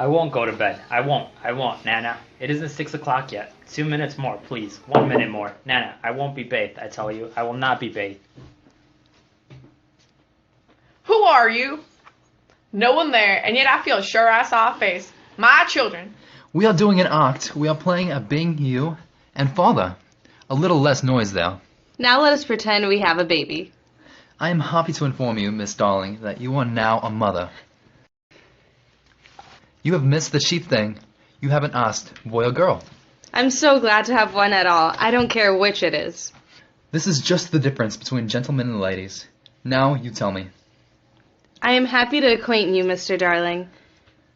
I won't go to bed. I won't, Nana. It isn't 6 o'clock yet. 2 minutes more, please. 1 minute more. Nana, I won't be bathed, I tell you. I will not be bathed. Who are you? No one there, and yet I feel sure I saw a face. My children. We are doing an act. We are playing at being you and father. A little less noise there. Now let us pretend we have a baby. I am happy to inform you, Miss Darling, that you are now a mother. You have missed the chief thing. You haven't asked, boy or girl. I'm so glad to have one at all. I don't care which it is. This is just the difference between gentlemen and ladies. Now you tell me. I am happy to acquaint you, Mr. Darling.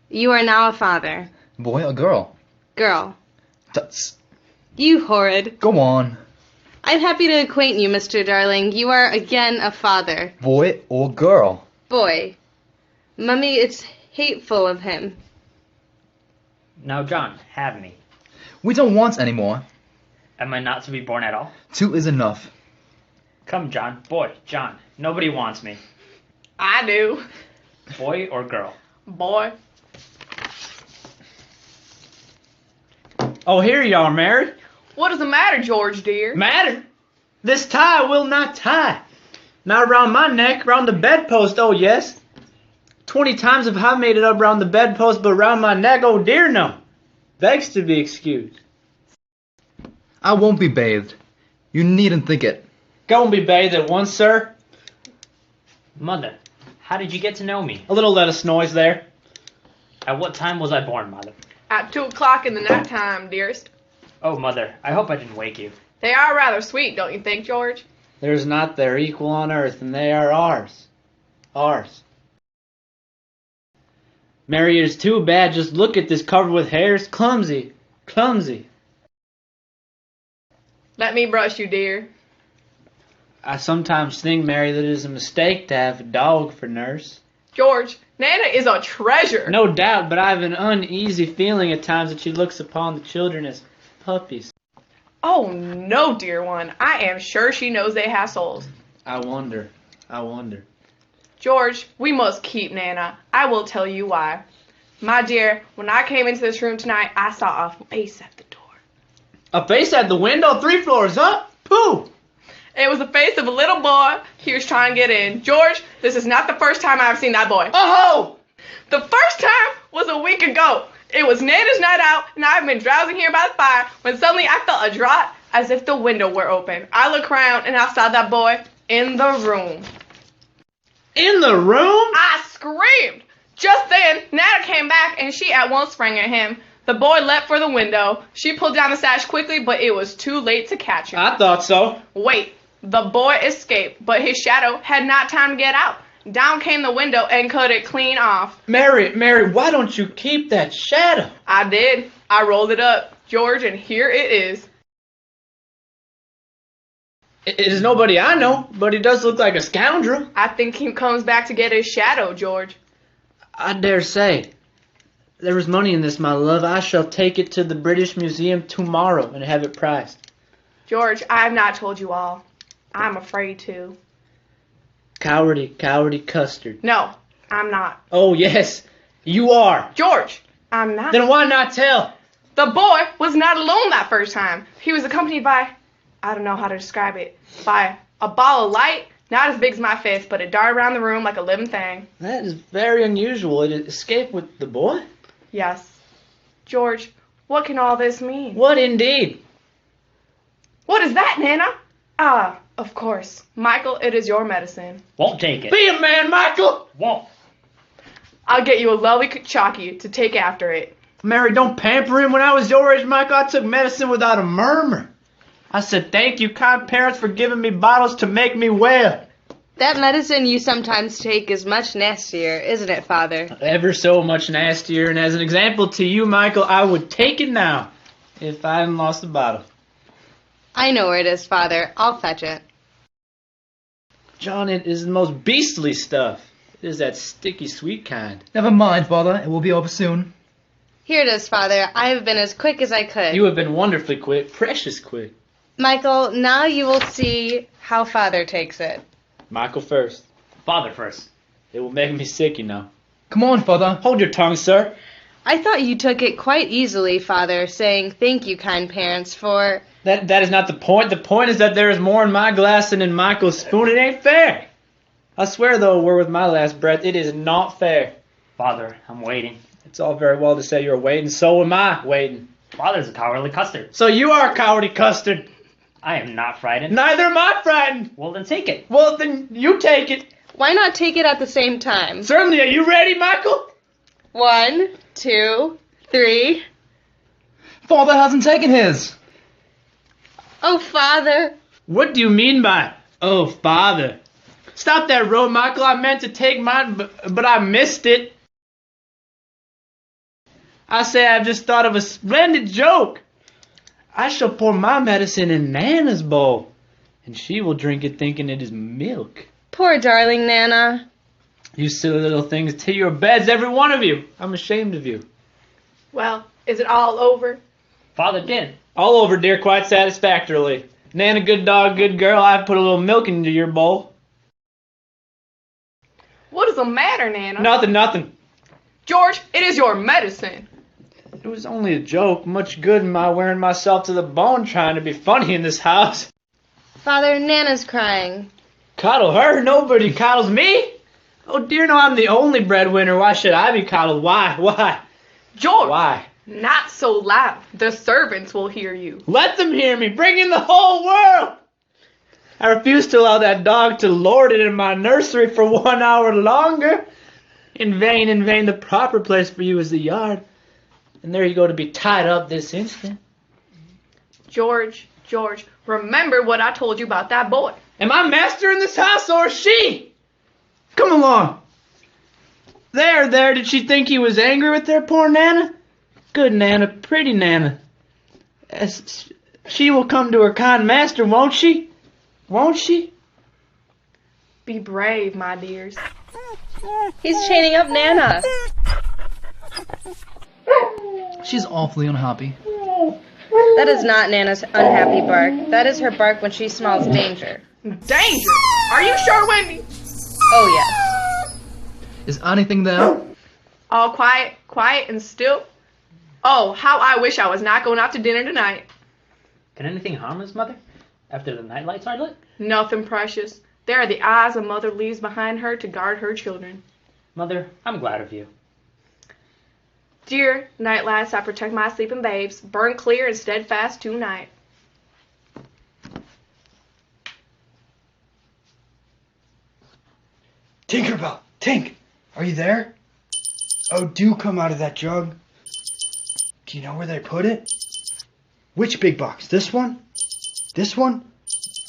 You are now a father. Boy or girl? Girl. Tuts. You horrid. Go on. I'm happy to acquaint you, Mr. Darling. You are again a father. Boy or girl? Boy. Mummy, it's hateful of him. Now, John, have me. We don't want any more. Am I not to be born at all? 2 is enough. Come, John. Boy, John. Nobody wants me. I do. Boy or girl? Boy. Oh, here you are, Mary. What does the matter, George, dear? Matter? This tie will not tie. Not around my neck, round the bedpost, oh yes. 20 times have I made it up round the bedpost, but round my neck, oh dear no. Begs to be excused. I won't be bathed. You needn't think it. Go and be bathed at once, sir. Mother, how did you get to know me? A little let us noise there. At what time was I born, Mother? At 2 o'clock in the night time, dearest. Oh, Mother, I hope I didn't wake you. They are rather sweet, don't you think, George? There's not their equal on earth, and they are ours. Ours. Mary, it is too bad. Just look at this covered with hairs. Clumsy. Clumsy. Let me brush you, dear. I sometimes think, Mary, that it is a mistake to have a dog for nurse. George, Nana is a treasure. No doubt, but I have an uneasy feeling at times that she looks upon the children as puppies. Oh, no, dear one. I am sure she knows they have souls. I wonder. I wonder. George, we must keep Nana. I will tell you why. My dear, when I came into this room tonight, I saw a face at the door. A face at the window 3 floors up? Pooh! It was the face of a little boy. He was trying to get in. George, this is not the first time I've seen that boy. Oh! The first time was a week ago. It was Nana's night out, and I've been drowsing here by the fire when suddenly I felt a draught as if the window were open. I looked around, and I saw that boy in the room. In the room? I screamed. Just then, Nana came back, and she at once sprang at him. The boy leapt for the window. She pulled down the sash quickly, but it was too late to catch him. I thought so. Wait. The boy escaped, but his shadow had not time to get out. Down came the window and cut it clean off. Mary, why don't you keep that shadow? I did. I rolled it up, George, and here it is. It is nobody I know, but he does look like a scoundrel. I think he comes back to get his shadow, George. I dare say. There is money in this, my love. I shall take it to the British Museum tomorrow and have it priced. George, I have not told you all. I'm afraid to. Cowardy custard. No, I'm not. Oh, yes, you are. George, I'm not. Then why not tell? The boy was not alone that first time. He was accompanied by, I don't know how to describe it, by a ball of light, not as big as my fist, but it darted around the room like a living thing. That is very unusual. It escaped with the boy? Yes. George, what can all this mean? What indeed? What is that, Nana? Ah, of course. Michael, it is your medicine. Won't take it. Be a man, Michael! Won't. I'll get you a lovely chalky to take after it. Mary, don't pamper him. When I was your age, Michael, I took medicine without a murmur. I said, thank you, kind parents, for giving me bottles to make me well. That medicine you sometimes take is much nastier, isn't it, Father? Ever so much nastier, and as an example to you, Michael, I would take it now if I hadn't lost the bottle. I know where it is, Father. I'll fetch it. John, it is the most beastly stuff. It is that sticky sweet kind. Never mind, Father. It will be over soon. Here it is, Father. I have been as quick as I could. You have been wonderfully quick, precious quick. Michael, now you will see how Father takes it. Michael first. Father first. It will make me sick, you know. Come on, Father. Hold your tongue, sir. I thought you took it quite easily, Father, saying thank you, kind parents, for... That is not the point. The point is that there is more in my glass than in Michael's spoon. It ain't fair. I swear, though, we're with my last breath. It is not fair. Father, I'm waiting. It's all very well to say you're waiting. So am I waiting. Father's a cowardly custard. So you are a cowardly custard. I am not frightened. Neither am I frightened. Well, then take it. Well, then you take it. Why not take it at the same time? Certainly. Are you ready, Michael? 1, 2, 3. Father hasn't taken his. Oh, Father. What do you mean by, oh, Father? Stop that road, Michael. I meant to take mine, but I missed it. I say I've just thought of a splendid joke. I shall pour my medicine in Nana's bowl, and she will drink it thinking it is milk. Poor darling Nana. You silly little things, to your beds, every one of you. I'm ashamed of you. Well, is it all over? Father did. All over, dear, quite satisfactorily. Nana, good dog, good girl, I've put a little milk into your bowl. What is the matter, Nana? Nothing. George, it is your medicine. It was only a joke. Much good am I wearing myself to the bone trying to be funny in this house. Father, Nana's crying. Coddle her? Nobody coddles me. Oh dear, no, I'm the only breadwinner. Why should I be coddled? Why? George, Why? not so loud. The servants will hear you. Let them hear me. Bring in the whole world. I refuse to allow that dog to lord it in my nursery for 1 hour longer. In vain, the proper place for you is the yard. And there you go to be tied up this instant. George, remember what I told you about that boy. Am I master in this house or is she? Come along. There, did she think he was angry with their poor Nana? Good Nana, pretty Nana. She will come to her kind master, won't she? Won't she? Be brave, my dears. He's chaining up Nana. She's awfully unhappy. That is not Nana's unhappy bark. That is her bark when she smells danger. Danger? Are you sure, Wendy? Oh, yes. Is anything there? All quiet and still. Oh, how I wish I was not going out to dinner tonight. Can anything harm us, Mother? After the night lights are lit? Nothing precious. They are the eyes a mother leaves behind her to guard her children. Mother, I'm glad of you. Dear night lights, I protect my sleeping babes. Burn clear and steadfast tonight. Tinkerbell, Tink, are you there? Oh, do come out of that jug. Do you know where they put it? Which big box? This one? This one?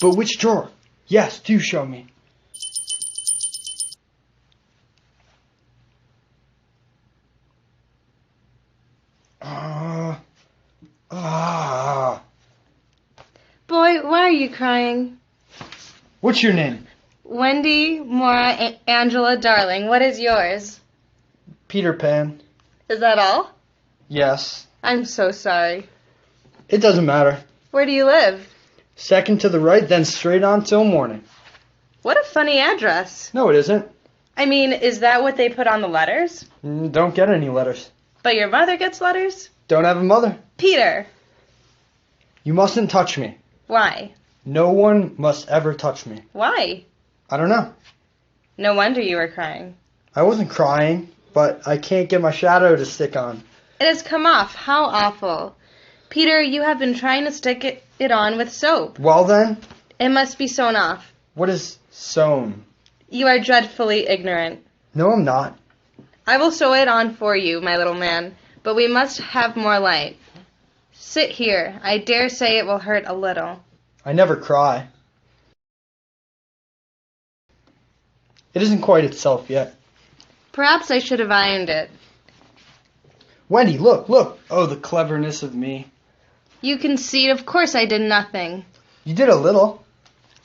But which drawer? Yes, do show me. Boy, why are you crying? What's your name? Wendy, Mora, Angela, darling. What is yours? Peter Pan. Is that all? Yes. I'm so sorry. It doesn't matter. Where do you live? Second to the right, then straight on till morning. What a funny address. No, it isn't. I mean, is that what they put on the letters? Don't get any letters. But your mother gets letters? Don't have a mother. Peter. You mustn't touch me. Why? No one must ever touch me. Why? I don't know. No wonder you were crying. I wasn't crying, but I can't get my shadow to stick on. It has come off. How awful. Peter, you have been trying to stick it on with soap. Well then, It must be sewn off. what is sewn? You are dreadfully ignorant. No, I'm not. I will sew it on for you, my little man, but we must have more light. Sit here. I dare say it will hurt a little. I never cry. It isn't quite itself yet. Perhaps I should have ironed it. Wendy, look, look. Oh, the cleverness of me. You concede, of course I did nothing. You did a little.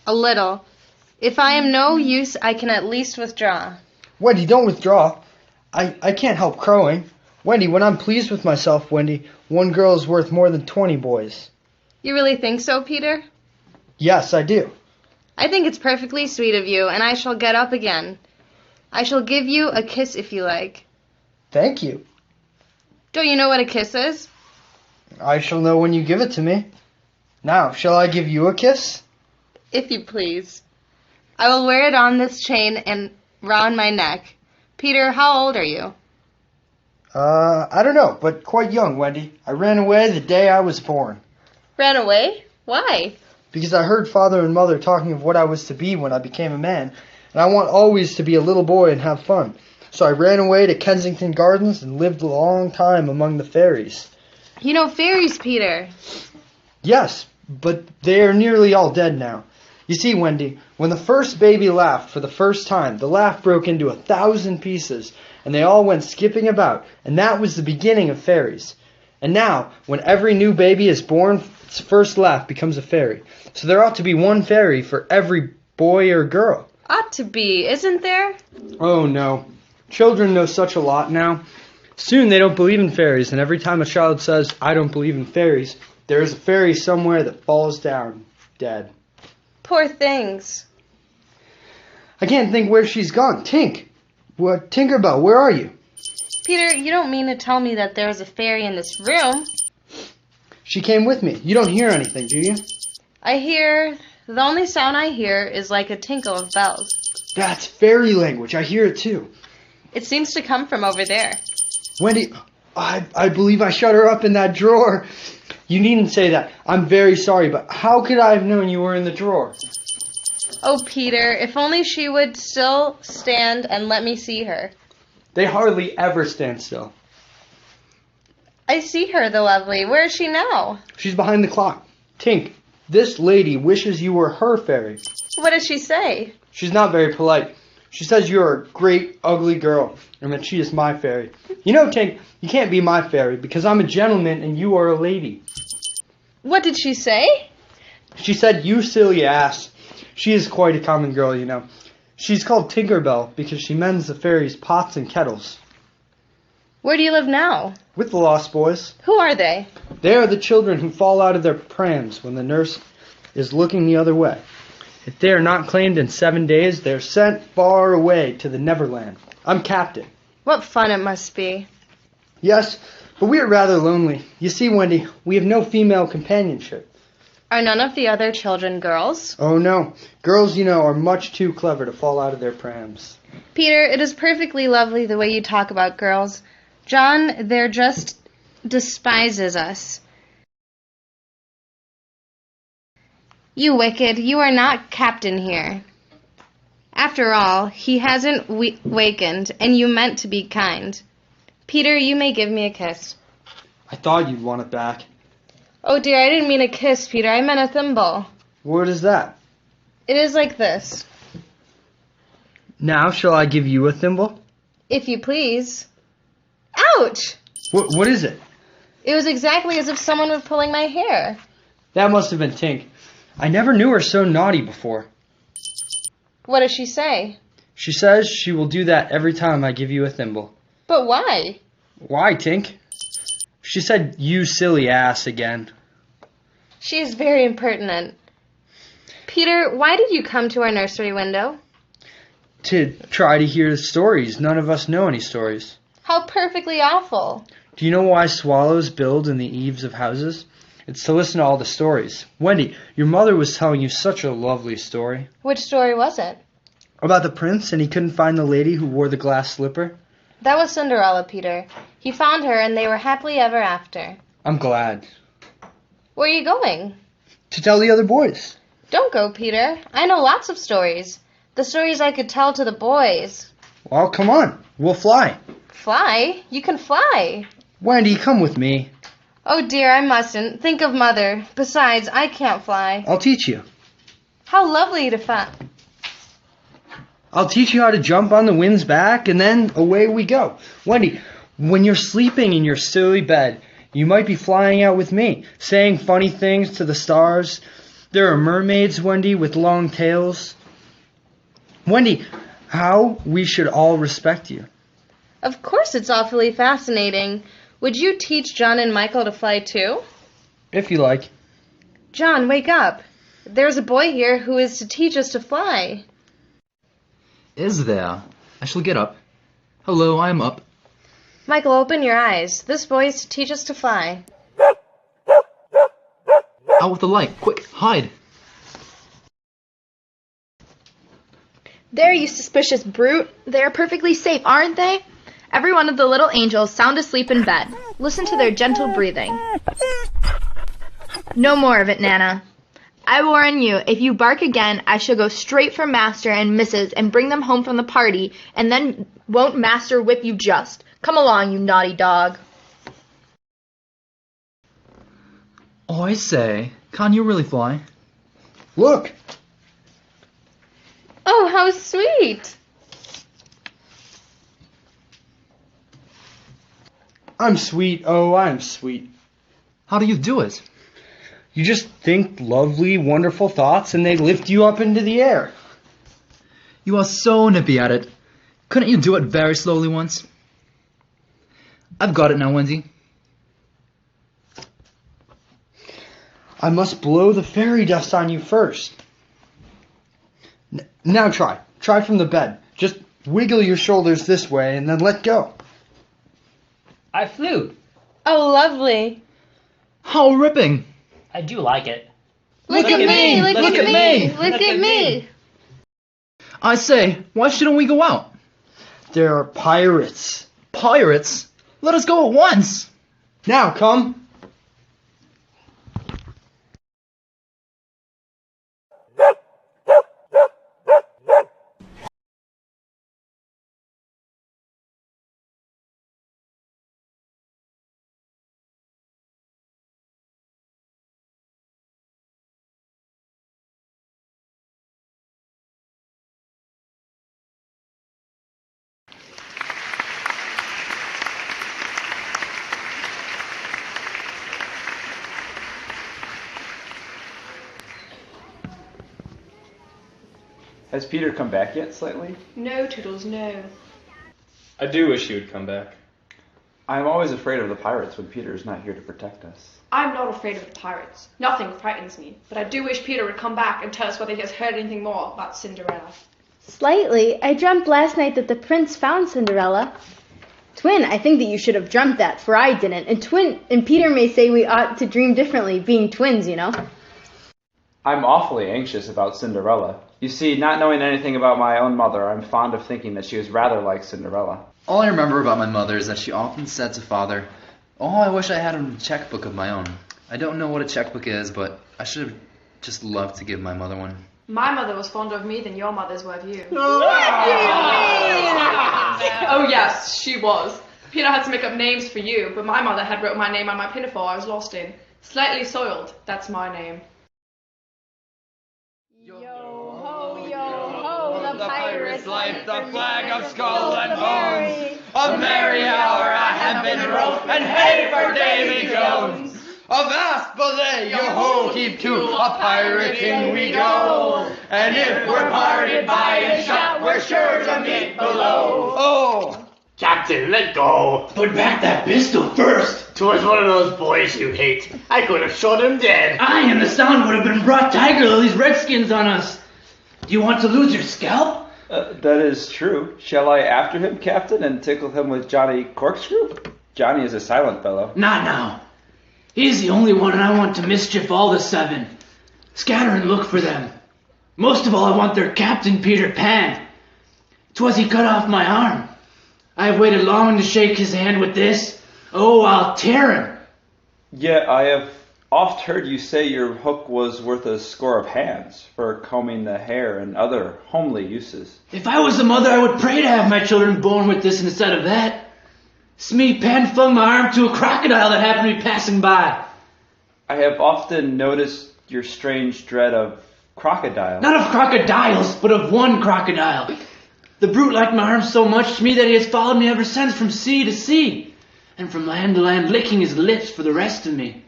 A little. If I am no use, I can at least withdraw. Wendy, don't withdraw. I can't help crowing. Wendy, when I'm pleased with myself, Wendy, one girl is worth more than 20 boys. You really think so, Peter? Yes, I do. I think it's perfectly sweet of you, and I shall get up again. I shall give you a kiss if you like. Thank you. Don't you know what a kiss is? I shall know when you give it to me. Now, shall I give you a kiss? If you please. I will wear it on this chain and round my neck. Peter, how old are you? I don't know, but quite young, Wendy. I ran away the day I was born. Ran away? Why? Because I heard Father and Mother talking of what I was to be when I became a man, and I want always to be a little boy and have fun. So I ran away to Kensington Gardens and lived a long time among the fairies. You know fairies, Peter. Yes, but they are nearly all dead now. You see, Wendy, when the first baby laughed for the first time, the laugh broke into 1,000 pieces, and they all went skipping about, and that was the beginning of fairies. And now, when every new baby is born, its first laugh becomes a fairy. So there ought to be one fairy for every boy or girl. Ought to be, isn't there? Oh, no. Children know such a lot now. Soon they don't believe in fairies, and every time a child says, I don't believe in fairies, there is a fairy somewhere that falls down dead. Poor things. I can't think where she's gone. Tinkerbell, where are you? Peter, you don't mean to tell me that there's a fairy in this room? She came with me. You don't hear anything, do you? The only sound I hear is like a tinkle of bells. That's fairy language. I hear it too. It seems to come from over there. Wendy, I believe I shut her up in that drawer. You needn't say that. I'm very sorry, but how could I have known you were in the drawer? Oh, Peter, if only she would still stand and let me see her. They hardly ever stand still. I see her, the lovely. Where is she now? She's behind the clock. Tink, this lady wishes you were her fairy. What does she say? She's not very polite. She says you're a great, ugly girl, and that she is my fairy. You know, Tink, you can't be my fairy, because I'm a gentleman and you are a lady. What did she say? She said, you silly ass. She is quite a common girl, you know. She's called Tinkerbell because she mends the fairies' pots and kettles. Where do you live now? With the Lost Boys. Who are they? They are the children who fall out of their prams when the nurse is looking the other way. If they are not claimed in 7 days, they are sent far away to the Neverland. I'm captain. What fun it must be. Yes, but we are rather lonely. You see, Wendy, we have no female companionship. Are none of the other children girls? Oh, no. Girls, you know, are much too clever to fall out of their prams. Peter, it is perfectly lovely the way you talk about girls. John, there just despises us. You wicked, you are not captain here. After all, he hasn't wakened, and you meant to be kind. Peter, you may give me a kiss. I thought you'd want it back. Oh dear, I didn't mean a kiss, Peter. I meant a thimble. What is that? It is like this. Now shall I give you a thimble? If you please. Ouch! What is it? It was exactly as if someone were pulling my hair. That must have been Tink. I never knew her so naughty before. What does she say? She says she will do that every time I give you a thimble. But why? Why, Tink? She said, you silly ass again. She is very impertinent. Peter, why did you come to our nursery window? To try to hear the stories. None of us know any stories. How perfectly awful. Do you know why swallows build in the eaves of houses? It's to listen to all the stories. Wendy, your mother was telling you such a lovely story. Which story was it? About the prince and he couldn't find the lady who wore the glass slipper? That was Cinderella, Peter. He found her and they were happily ever after. I'm glad. Where are you going? To tell the other boys. Don't go, Peter. I know lots of stories. The stories I could tell to the boys. Well, come on. We'll fly. Fly? You can fly. Wendy, come with me. Oh dear, I mustn't. Think of Mother. Besides, I can't fly. I'll teach you. How lovely to fly. I'll teach you how to jump on the wind's back, and then away we go. Wendy, when you're sleeping in your silly bed, you might be flying out with me, saying funny things to the stars. There are mermaids, Wendy, with long tails. Wendy, how we should all respect you. Of course it's awfully fascinating. Would you teach John and Michael to fly too? If you like. John, wake up. There's a boy here who is to teach us to fly. Is there? I shall get up. Hello, I am up. Michael, open your eyes. This boy is to teach us to fly. Out with the light. Quick, hide. There, you suspicious brute. They are perfectly safe, aren't they? Every one of the little angels sound asleep in bed. Listen to their gentle breathing. No more of it, Nana. I warn you, if you bark again, I shall go straight for Master and Mrs. and bring them home from the party, and then won't Master whip you just. Come along, you naughty dog. Oh, I say, can't you really fly? Look! Oh, how sweet! I'm sweet. Oh, I'm sweet. How do you do it? You just think lovely, wonderful thoughts and they lift you up into the air. You are so nippy at it. Couldn't you do it very slowly once? I've got it now, Wendy. I must blow the fairy dust on you first. Now try. Try from the bed. Just wiggle your shoulders this way and then let go. I flew. Oh, lovely. How ripping! I do like it. Look at me! Look at me! Look at me! I say, why shouldn't we go out? There are pirates. Pirates? Let us go at once! Now come. Has Peter come back yet, Slightly? No, Toodles, no. I do wish he would come back. I'm always afraid of the pirates when Peter is not here to protect us. I'm not afraid of the pirates. Nothing frightens me. But I do wish Peter would come back and tell us whether he has heard anything more about Cinderella. Slightly. I dreamt last night that the prince found Cinderella. Twin, I think that you should have dreamt that, for I didn't. And Peter may say we ought to dream differently, being twins, you know. I'm awfully anxious about Cinderella. You see, not knowing anything about my own mother, I'm fond of thinking that she was rather like Cinderella. All I remember about my mother is that she often said to Father, "Oh, I wish I had a checkbook of my own." I don't know what a checkbook is, but I should have just loved to give my mother one. My mother was fonder of me than your mothers were of you. Oh, yes, she was. Peter had to make up names for you, but my mother had wrote my name on my pinafore I was lost in. Slightly Soiled, that's my name. The pirate's life, the flag of skull and bones. A merry hour I have been rope, and hey for Davy Jones. Avast, belay, yo-ho, heave to, a pirating we go. And if we're parted by a shot, we're sure to meet below. Oh! Captain, let go. Put back that pistol first. 'Twas one of those boys you hate. I could have shot him dead. I and the sound would have been brought tiger lilies redskins on us. Do you want to lose your scalp? That is true. Shall I after him, Captain, and tickle him with Johnny Corkscrew? Johnny is a silent fellow. Not now. He's the only one, and I want to mischief all the seven. Scatter and look for them. Most of all, I want their captain, Peter Pan. 'Twas he cut off my arm. I have waited long to shake his hand with this. Oh, I'll tear him. Yet I have oft heard you say your hook was worth a score of hands for combing the hair and other homely uses. If I was a mother, I would pray to have my children born with this instead of that. Smee Pan flung my arm to a crocodile that happened to be passing by. I have often noticed your strange dread of crocodiles. Not of crocodiles, but of one crocodile. The brute liked my arm so much to me that he has followed me ever since from sea to sea, and from land to land, licking his lips for the rest of me.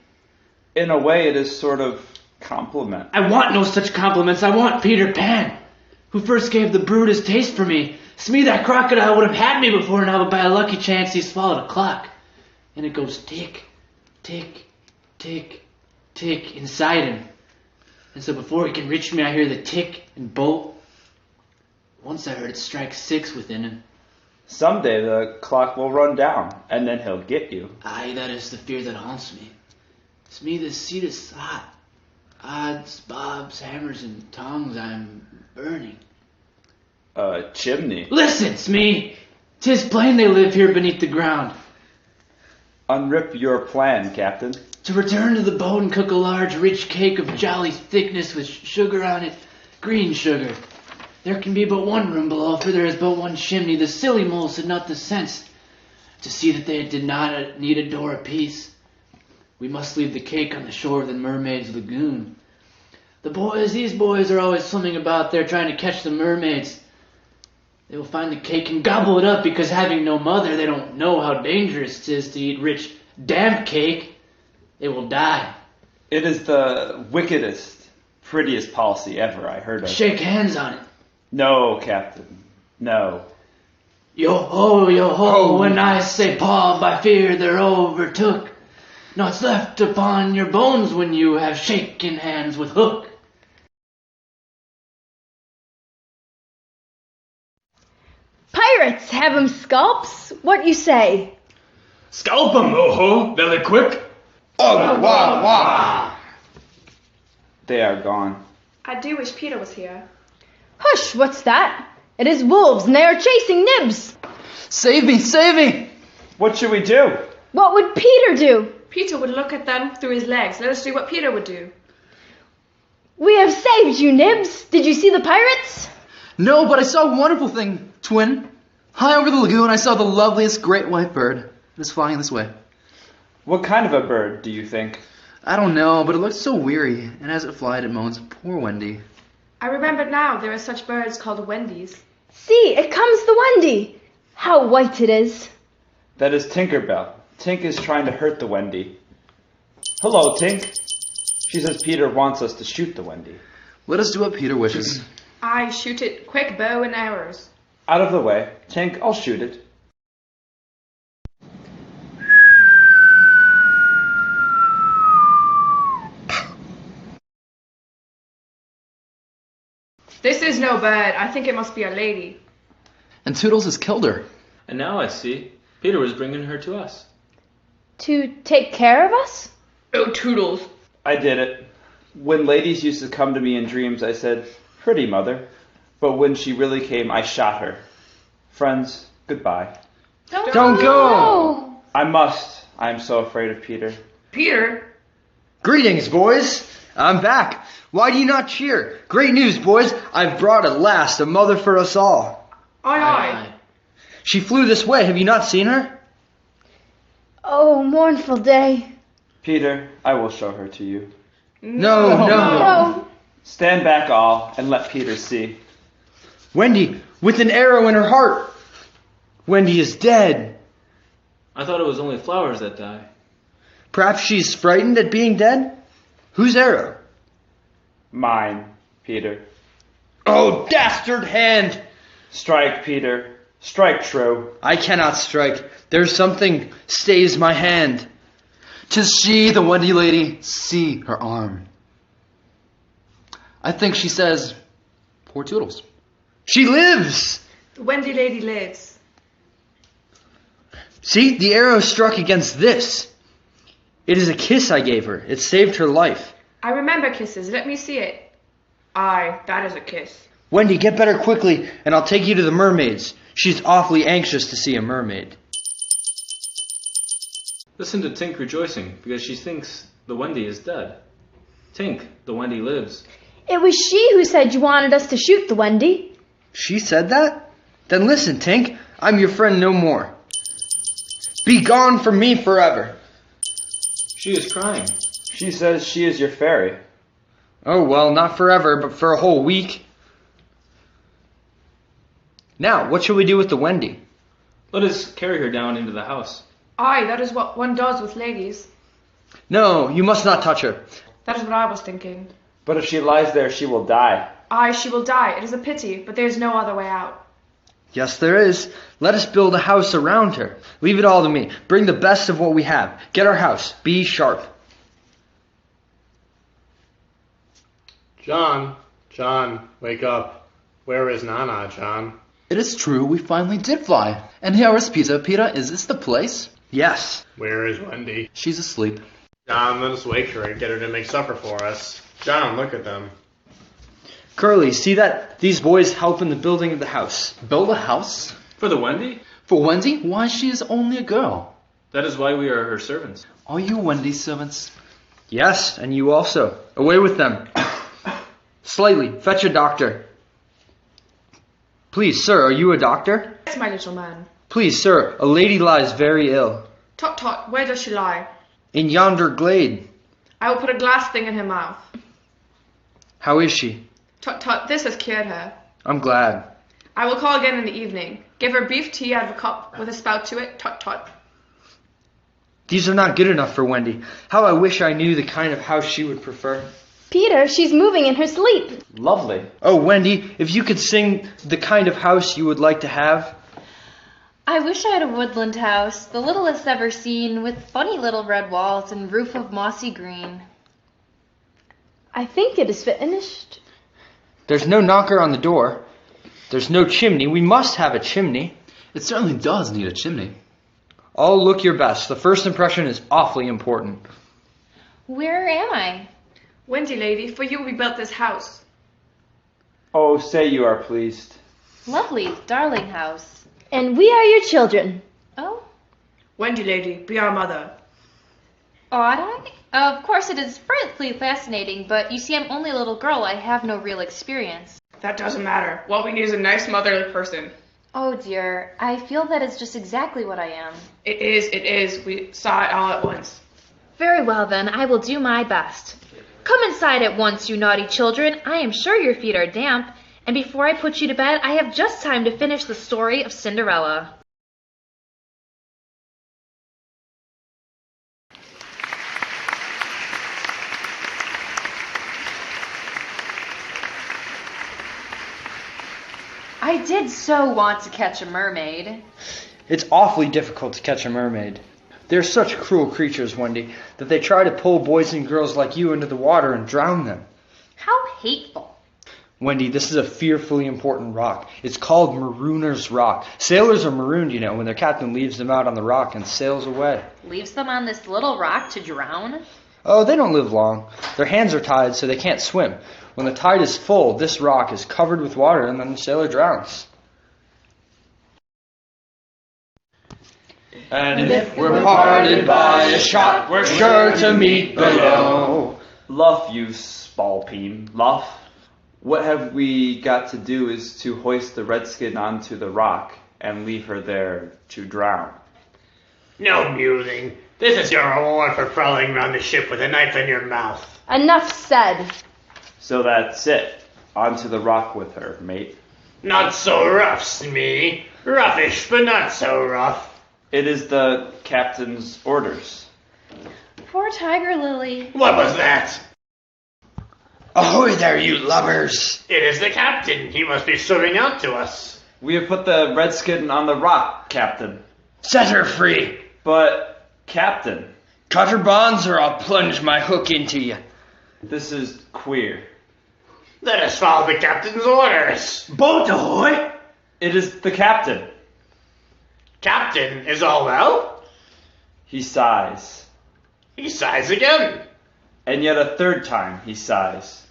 In a way, it is sort of compliment. I want no such compliments. I want Peter Pan, who first gave the brute his taste for me. Smee, that crocodile would have had me before now, but by a lucky chance he swallowed a clock. And it goes tick, tick, tick, tick inside him. And so before he can reach me, I hear the tick and bolt. Once I heard it strike 6 within him. Someday the clock will run down, and then he'll get you. Aye, that is the fear that haunts me. Smee, the seat is hot. Odds, bobs, hammers, and tongs, I'm burning. Chimney. Listen, Smee! 'Tis plain they live here beneath the ground. Unrip your plan, Captain. To return to the boat and cook a large, rich cake of jolly thickness with sugar on it, green sugar. There can be but one room below, for there is but one chimney. The silly moles had not the sense to see that they did not need a door apiece. We must leave the cake on the shore of the mermaid's lagoon. These boys are always swimming about there trying to catch the mermaids. They will find the cake and gobble it up because having no mother, they don't know how dangerous it is to eat rich, damp cake. They will die. It is the wickedest, prettiest policy ever I heard of. Shake hands on it. No, Captain. No. Yo-ho, when I say paw, by fear they're overtook. Naught's left upon your bones when you have shaken hands with Hook. Pirates, have 'em scalps? What you say? Scalp 'em, ho-ho, very quick. Oh, wah, wah. They are gone. I do wish Peter was here. Hush, what's that? It is wolves, and they are chasing Nibs. Save me, save me! What should we do? What would Peter do? Peter would look at them through his legs. Let us do what Peter would do. We have saved you, Nibs. Did you see the pirates? No, but I saw a wonderful thing, twin. High over the lagoon, I saw the loveliest great white bird. It was flying this way. What kind of a bird do you think? I don't know, but it looked so weary, and as it flied, it moans, poor Wendy. I remember now there are such birds called Wendy's. See, it comes the Wendy. How white it is. That is Tinkerbell. Tink is trying to hurt the Wendy. Hello, Tink. She says Peter wants us to shoot the Wendy. Let us do what Peter wishes. I shoot it quick bow and arrows. Out of the way. Tink, I'll shoot it. This is no bird. I think it must be a lady. And Toodles has killed her. And now I see. Peter was bringing her to us. To take care of us? Oh, Toodles. I did it. When ladies used to come to me in dreams, I said, pretty mother. But when she really came, I shot her. Friends, goodbye. Don't go! I must. I am so afraid of Peter. Peter? Greetings, boys. I'm back. Why do you not cheer? Great news, boys. I've brought at last a mother for us all. Aye, aye. She flew this way. Have you not seen her? Oh, mournful day. Peter, I will show her to you. No. No. Stand back all and let Peter see. Wendy, with an arrow in her heart. Wendy is dead. I thought it was only flowers that die. Perhaps she's frightened at being dead? Whose arrow? Mine, Peter. Oh, dastard hand! Strike, Peter. Strike true. I cannot strike. There's something stays my hand. 'Tis she, the Wendy lady. See her arm. I think she says, poor Toodles. She lives! The Wendy lady lives. See, the arrow struck against this. It is a kiss I gave her. It saved her life. I remember kisses. Let me see it. Aye, that is a kiss. Wendy, get better quickly, and I'll take you to the mermaids. She's awfully anxious to see a mermaid. Listen to Tink rejoicing because she thinks the Wendy is dead. Tink, the Wendy lives. It was she who said you wanted us to shoot the Wendy. She said that? Then listen, Tink. I'm your friend no more. Be gone from me forever. She is crying. She says she is your fairy. Oh, well, not forever, but for a whole week. Now, what shall we do with the Wendy? Let us carry her down into the house. Aye, that is what one does with ladies. No, you must not touch her. That is what I was thinking. But if she lies there, she will die. Aye, she will die. It is a pity, but there is no other way out. Yes, there is. Let us build a house around her. Leave it all to me. Bring the best of what we have. Get our house. Be sharp. John, wake up. Where is Nana, John? It is true, we finally did fly. And here is Peter. Peter, is this the place? Yes. Where is Wendy? She's asleep. John, let us wake her and get her to make supper for us. John, look at them. Curly, see that these boys help in the building of the house. Build a house? For the Wendy? For Wendy? Why, she is only a girl. That is why we are her servants. Are you Wendy's servants? Yes, and you also. Away with them. Slightly, fetch a doctor. Please, sir, are you a doctor? Yes, my little man. Please, sir, a lady lies very ill. Tut tut, where does she lie? In yonder glade. I will put a glass thing in her mouth. How is she? Tut tut, this has cured her. I'm glad. I will call again in the evening. Give her beef tea out of a cup with a spout to it. Tut tut. These are not good enough for Wendy. How I wish I knew the kind of house she would prefer. Peter, she's moving in her sleep. Lovely. Oh, Wendy, if you could sing the kind of house you would like to have. I wish I had a woodland house, the littlest ever seen, with funny little red walls and roof of mossy green. I think it is finished. There's no knocker on the door. There's no chimney. We must have a chimney. It certainly does need a chimney. All look your best. The first impression is awfully important. Where am I? Wendy, lady, for you we built this house. Oh, say you are pleased. Lovely, darling house. And we are your children. Oh? Wendy, lady, be our mother. Ought I? Of course it is frightfully fascinating, but you see I'm only a little girl. I have no real experience. That doesn't matter. What we need is a nice motherly person. Oh dear, I feel that is just exactly what I am. It is. We saw it all at once. Very well then, I will do my best. Come inside at once, you naughty children. I am sure your feet are damp. And before I put you to bed, I have just time to finish the story of Cinderella. I did so want to catch a mermaid. It's awfully difficult to catch a mermaid. They're such cruel creatures, Wendy, that they try to pull boys and girls like you into the water and drown them. How hateful. Wendy, this is a fearfully important rock. It's called Marooner's Rock. Sailors are marooned, you know, when their captain leaves them out on the rock and sails away. Leaves them on this little rock to drown? Oh, they don't live long. Their hands are tied so they can't swim. When the tide is full, this rock is covered with water and then the sailor drowns. And if we're parted by a shot, we're sure to meet below. Luff, you spalpeen, luff. What have we got to do is to hoist the redskin onto the rock and leave her there to drown. No musing. This is your reward for prowling around the ship with a knife in your mouth. Enough said. So that's it. Onto the rock with her, mate. Not so rough, Smee. Roughish, but not so rough. It is the captain's orders. Poor Tiger Lily. What was that? Ahoy there, you lubbers! It is the captain. He must be swimming out to us. We have put the redskin on the rock, Captain. Set her free! But, Captain, Cut her bonds or I'll plunge my hook into you. this is queer. Let us follow the captain's orders. Boat ahoy! It is the captain. Captain, is all well? He sighs. He sighs again. And yet a third time he sighs.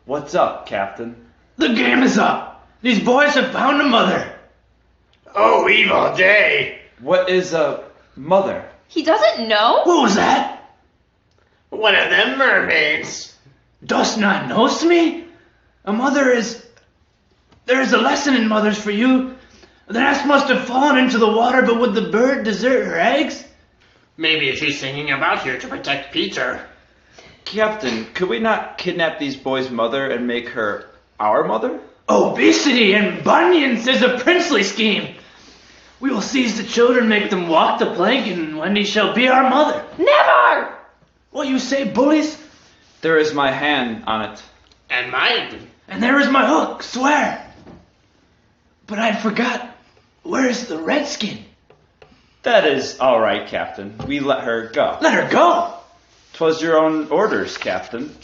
What's up, Captain? The game is up! These boys have found a mother! Oh, evil day. What is a mother? He doesn't know? What was that? One of them mermaids. Dost not knowst me? A mother is... There is a lesson in mothers for you. The nest must have fallen into the water, but would the bird desert her eggs? Maybe she's singing about here to protect Peter. Captain, could we not kidnap these boys' mother and make her our mother? Obesity and bunions is a princely scheme. We will seize the children, make them walk the plank, and Wendy shall be our mother. Never! What you say, bullies? There is my hand on it. And mine. And there is my hook, swear. But I forgot. Where is the redskin? That is all right, Captain. We let her go. Let her go. 'Twas your own orders, Captain.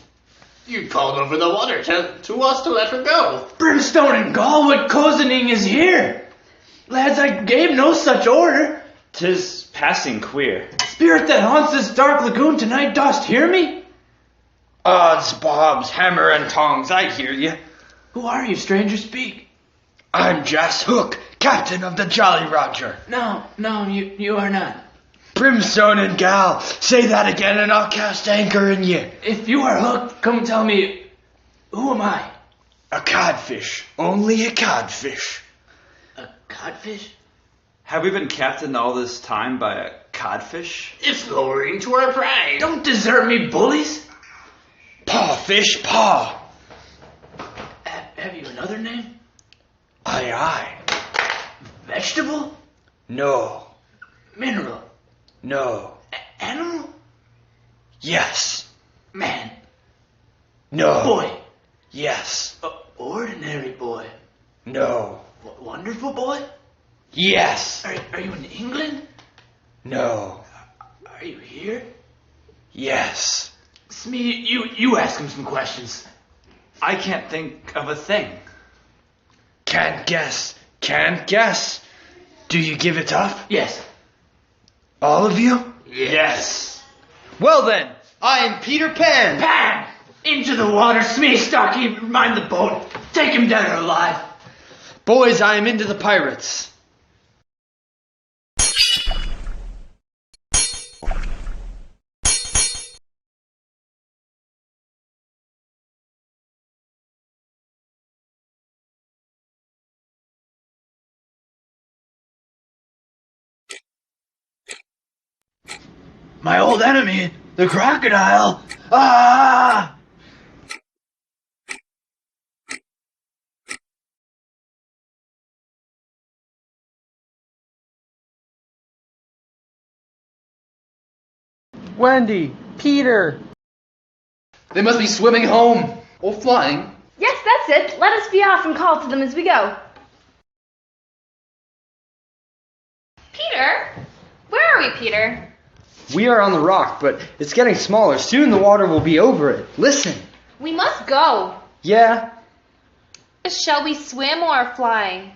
You called over the water to us to let her go. Brimstone and Galwood cozening is here. Lads, I gave no such order. 'Tis passing queer. Spirit that haunts this dark lagoon tonight, dost hear me? Odds, bobs, hammer and tongs, I hear ye. Who are you, stranger? Speak. I'm Jas Hook, captain of the Jolly Roger. No, you are not. Brimstone and Gal, say that again and I'll cast anchor in ye. If you are Hook, come tell me, who am I? A codfish, only a codfish. A codfish? Have we been captained all this time by a codfish? It's lowering to our pride. Don't desert me, bullies. Paw, fish, paw. Have you another name? Aye. Vegetable? No. Mineral? No. Animal? Yes. Man? No. Boy? Yes. Ordinary boy? No. Wonderful boy? Yes. Are you in England? No. Are you here? Yes. Smee, you ask him some questions. I can't think of a thing. Can't guess. Can't guess. Do you give it up? Yes. All of you? Yes. Well then, I am Peter Pan. Pan! Into the water, Smee, Starkey, mind the boat. Take him dead or alive. Boys, I am into the pirates. My old enemy, the crocodile. Ah! Wendy, Peter. They must be swimming home or flying. Yes, that's it. Let us be off and call to them as we go. Peter? Where are we, Peter? We are on the rock, but it's getting smaller. Soon the water will be over it. Listen. We must go. Yeah. Shall we swim or fly?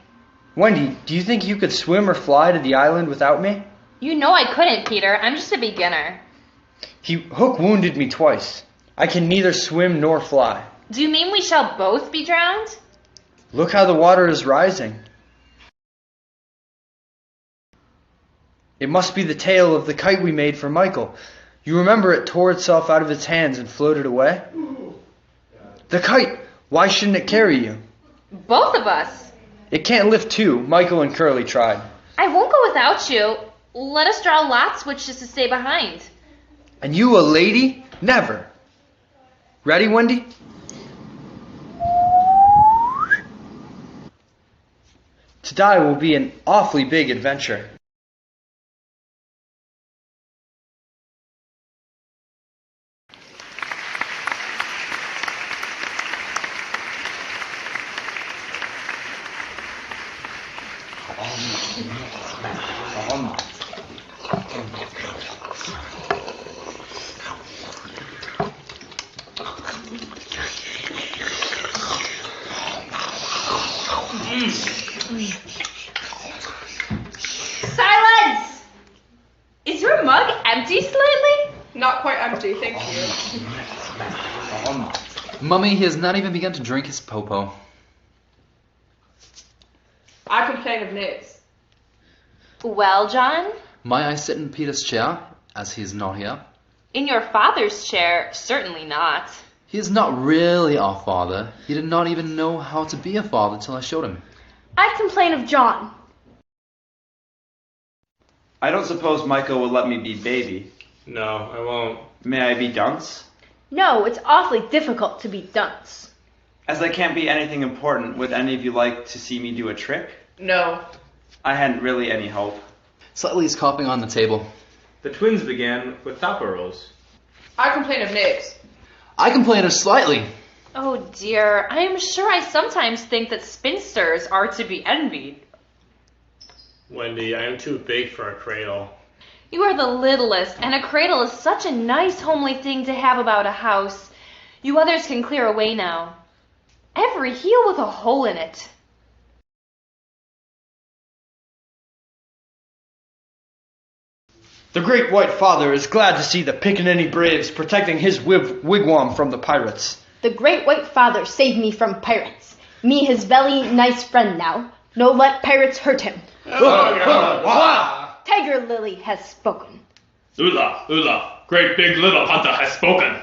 Wendy, do you think you could swim or fly to the island without me? You know I couldn't, Peter. I'm just a beginner. Hook wounded me twice. I can neither swim nor fly. Do you mean we shall both be drowned? Look how the water is rising. It must be the tail of the kite we made for Michael. You remember it tore itself out of its hands and floated away? The kite! Why shouldn't it carry you? Both of us. It can't lift two. Michael and Curly tried. I won't go without you. Let us draw lots which is to stay behind. And you a lady? Never. Ready, Wendy? To die will be an awfully big adventure. Silence! Is your mug empty slightly? Not quite empty, thank you. Mummy, he has not even begun to drink his popo. I complain of Nids. Well, John? May I sit in Peter's chair, as he is not here? In your father's chair, certainly not. He is not really our father. He did not even know how to be a father till I showed him. I complain of John. I don't suppose Michael will let me be baby. No, I won't. May I be dunce? No, it's awfully difficult to be dunce. As I can't be anything important, would any of you like to see me do a trick? No. I hadn't really any hope. Slightly is coughing on the table. The twins began with Thopper rolls. I complain of Nids. I complain of Slightly. Oh dear, I am sure I sometimes think that spinsters are to be envied. Wendy, I am too big for a cradle. You are the littlest, and a cradle is such a nice homely thing to have about a house. You others can clear away now. Every heel with a hole in it. The Great White Father is glad to see the Pickaninny braves protecting his wigwam from the pirates. The Great White Father saved me from pirates. Me his very nice friend now. No let pirates hurt him. Tiger Lily has spoken. Ula, great big little hunter has spoken.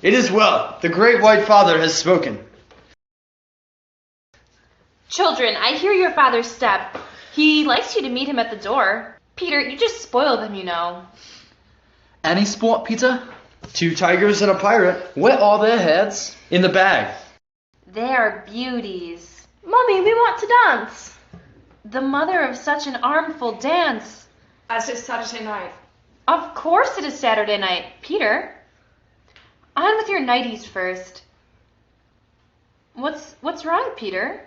It is well. The Great White Father has spoken. Children, I hear your father's step. He likes you to meet him at the door. Peter, you just spoil them, you know. Any sport, Peter? 2 tigers and a pirate. Where are their heads? In the bag. They are beauties. Mommy, we want to dance. The mother of such an armful dance. As is Saturday night. Of course it is Saturday night. Peter, on with your nighties first. What's wrong, Peter?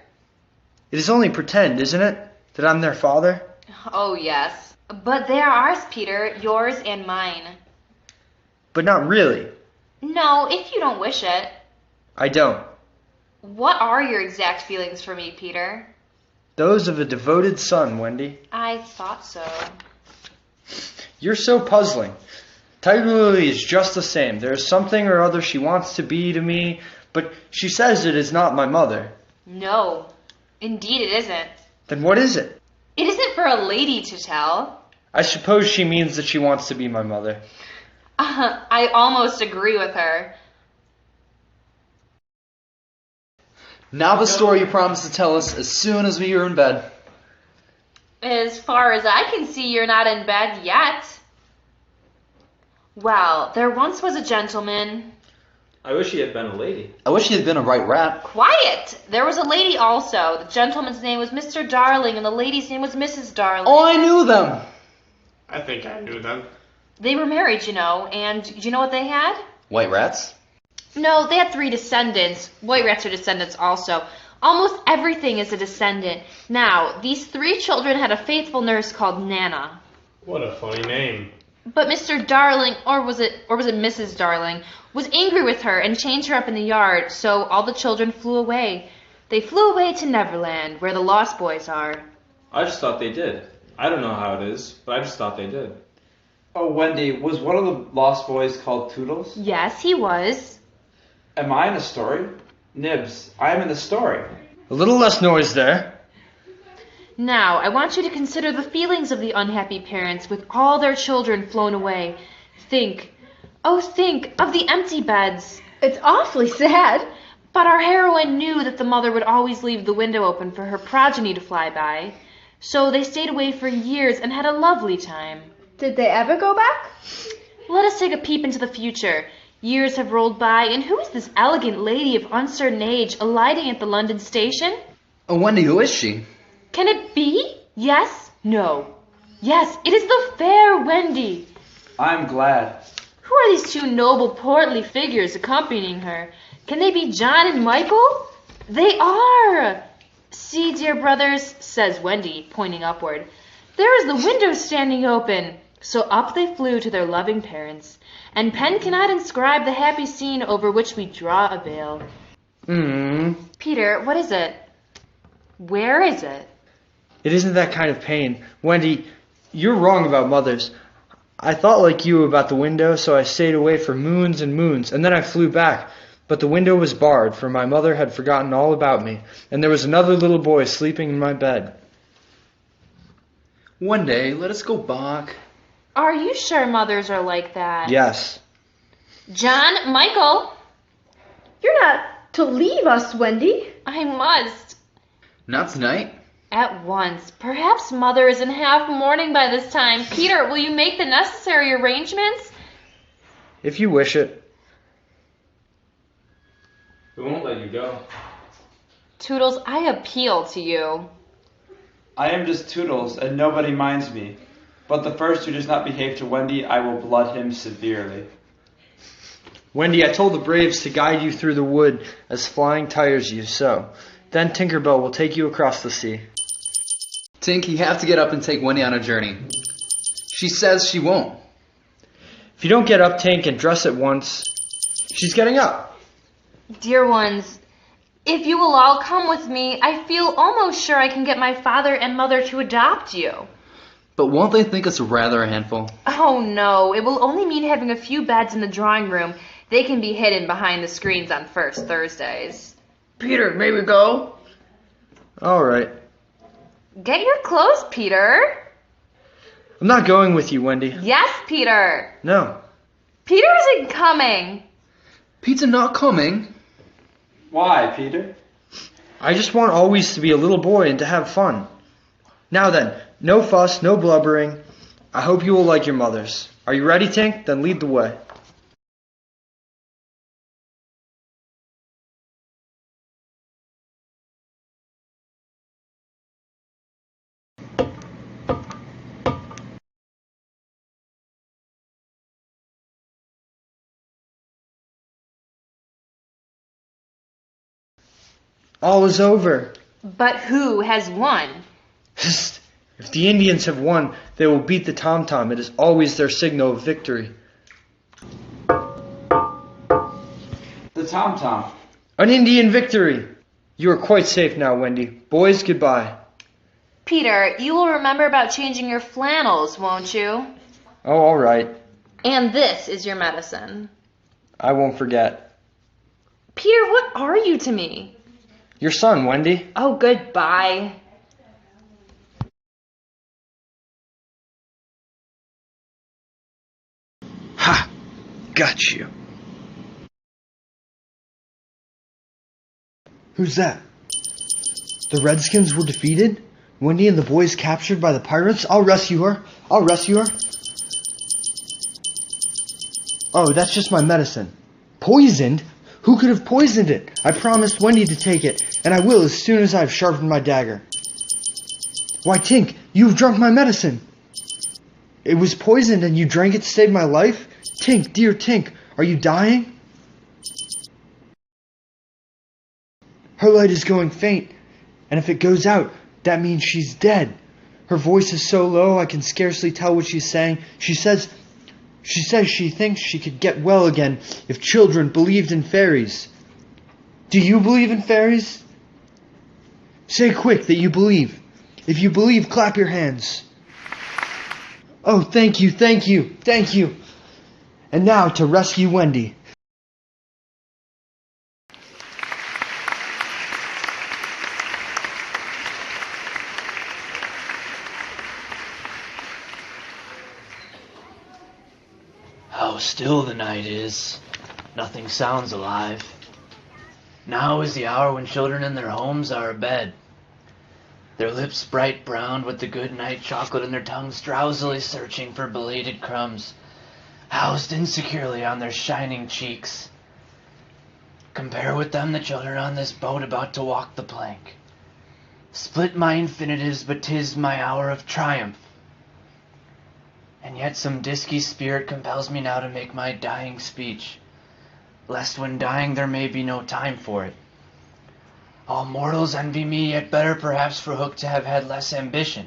It is only pretend, isn't it? That I'm their father? Oh, yes. But they are ours, Peter, yours and mine. But not really. No, if you don't wish it. I don't. What are your exact feelings for me, Peter? Those of a devoted son, Wendy. I thought so. You're so puzzling. Tiger Lily is just the same. There is something or other she wants to be to me, but she says it is not my mother. No, indeed it isn't. Then what is it? It isn't for a lady to tell. I suppose she means that she wants to be my mother. I almost agree with her. Now the story you promised to tell us as soon as we are in bed. As far as I can see, you're not in bed yet. Well, there once was a gentleman. I wish he had been a lady. I wish he had been a right rat. Quiet! There was a lady also. The gentleman's name was Mr. Darling, and the lady's name was Mrs. Darling. Oh, I knew them! I think I knew them. They were married, you know, and do you know what they had? White rats? No, they had 3 descendants. White rats are descendants also. Almost everything is a descendant. Now, these 3 children had a faithful nurse called Nana. What a funny name. But Mr. Darling, or was it Mrs. Darling, was angry with her and chained her up in the yard, so all the children flew away. They flew away to Neverland, where the Lost Boys are. I just thought they did. I don't know how it is, but I just thought they did. Oh, Wendy, was one of the Lost Boys called Toodles? Yes, he was. Am I in the story? Nibs, I am in the story. A little less noise there. Now, I want you to consider the feelings of the unhappy parents with all their children flown away. Think of the empty beds. It's awfully sad. But our heroine knew that the mother would always leave the window open for her progeny to fly by. So they stayed away for years and had a lovely time. Did they ever go back? Let us take a peep into the future. Years have rolled by, and who is this elegant lady of uncertain age alighting at the London station? Oh, Wendy, who is she? Can it be? Yes? No. Yes, it is the fair Wendy. I'm glad. Who are these 2 noble, portly figures accompanying her? Can they be John and Michael? They are. See, dear brothers, says Wendy, pointing upward. There is the window standing open. So up they flew to their loving parents, and pen cannot inscribe the happy scene over which we draw a veil. Peter, what is it? Where is it? It isn't that kind of pain. Wendy, you're wrong about mothers. I thought like you about the window, so I stayed away for moons and moons, and then I flew back. But the window was barred, for my mother had forgotten all about me, and there was another little boy sleeping in my bed. One day, let us go back. Are you sure mothers are like that? Yes. John, Michael. You're not to leave us, Wendy. I must. Not tonight. At once. Perhaps mother is in half mourning by this time. Peter, will you make the necessary arrangements? If you wish it. We won't let you go. Toodles, I appeal to you. I am just Toodles, and nobody minds me. But the first who does not behave to Wendy, I will blood him severely. Wendy, I told the braves to guide you through the wood as flying tires you, so. Then Tinkerbell will take you across the sea. Tink, you have to get up and take Wendy on a journey. She says she won't. If you don't get up, Tink, and dress at once. She's getting up. Dear ones, if you will all come with me, I feel almost sure I can get my father and mother to adopt you. But won't they think us rather a handful? Oh no, it will only mean having a few beds in the drawing room. They can be hidden behind the screens on first Thursdays. Peter, may we go? All right. Get your clothes, Peter. I'm not going with you, Wendy. Yes, Peter. No. Peter isn't coming. Pete's not coming? Why, Peter? I just want always to be a little boy and to have fun. Now then, no fuss, no blubbering. I hope you will like your mothers. Are you ready, Tink? Then lead the way. All is over. But who has won? If the Indians have won, they will beat the tom-tom. It is always their signal of victory. The tom-tom. An Indian victory! You are quite safe now, Wendy. Boys, goodbye. Peter, you will remember about changing your flannels, won't you? Oh, all right. And this is your medicine. I won't forget. Peter, what are you to me? Your son, Wendy. Oh, goodbye. Ha! Got you. Who's that? The Redskins were defeated? Wendy and the boys captured by the pirates? I'll rescue her. I'll rescue her. Oh, that's just my medicine. Poisoned? Who could have poisoned it? I promised Wendy to take it, and I will as soon as I've sharpened my dagger. Why, Tink, you've drunk my medicine. It was poisoned and you drank it to save my life? Tink, dear Tink, are you dying? Her light is going faint, and if it goes out, that means she's dead. Her voice is so low I can scarcely tell what she's saying. She says she thinks she could get well again if children believed in fairies. Do you believe in fairies? Say quick that you believe. If you believe, clap your hands. Oh, thank you, thank you, thank you. And now to rescue Wendy. How still the night is. Nothing sounds alive. Now is the hour when children in their homes are abed. Their lips bright brown with the good night chocolate in their tongues drowsily searching for belated crumbs, housed insecurely on their shining cheeks. Compare with them the children on this boat about to walk the plank. Split my infinitives, but 'tis my hour of triumph. And yet some disky spirit compels me now to make my dying speech, lest when dying there may be no time for it. All mortals envy me, yet better perhaps for Hook to have had less ambition.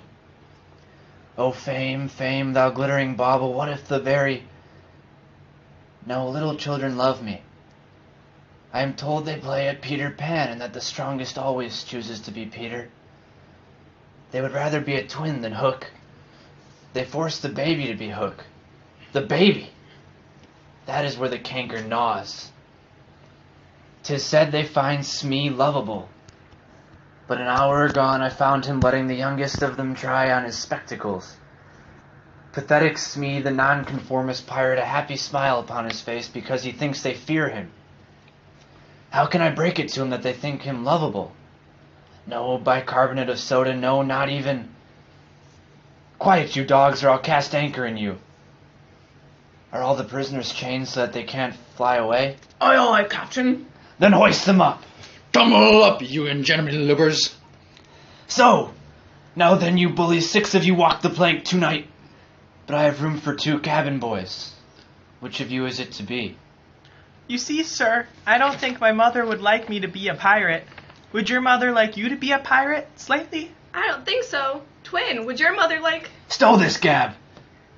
O fame, fame, thou glittering bauble, what if the very... No, little children love me. I am told they play at Peter Pan, and that the strongest always chooses to be Peter. They would rather be a twin than Hook. They force the baby to be Hook. The baby! That is where the canker gnaws. 'Tis said they find Smee lovable. But an hour agone I found him letting the youngest of them try on his spectacles. Pathetic Smee, the nonconformist pirate, a happy smile upon his face because he thinks they fear him. How can I break it to him that they think him lovable? No bicarbonate of soda, no, not even... Quiet, you dogs, or I'll cast anchor in you. Are all the prisoners chained so that they can't fly away? Aye, aye, Captain. Then hoist them up. Tumble up, you ingenious lubbers. So, now then, you bullies, 6 of you walk the plank tonight. But I have room for 2 cabin boys. Which of you is it to be? You see, sir, I don't think my mother would like me to be a pirate. Would your mother like you to be a pirate, Slightly? I don't think so. Twin, would your mother like... Stow this, Gab.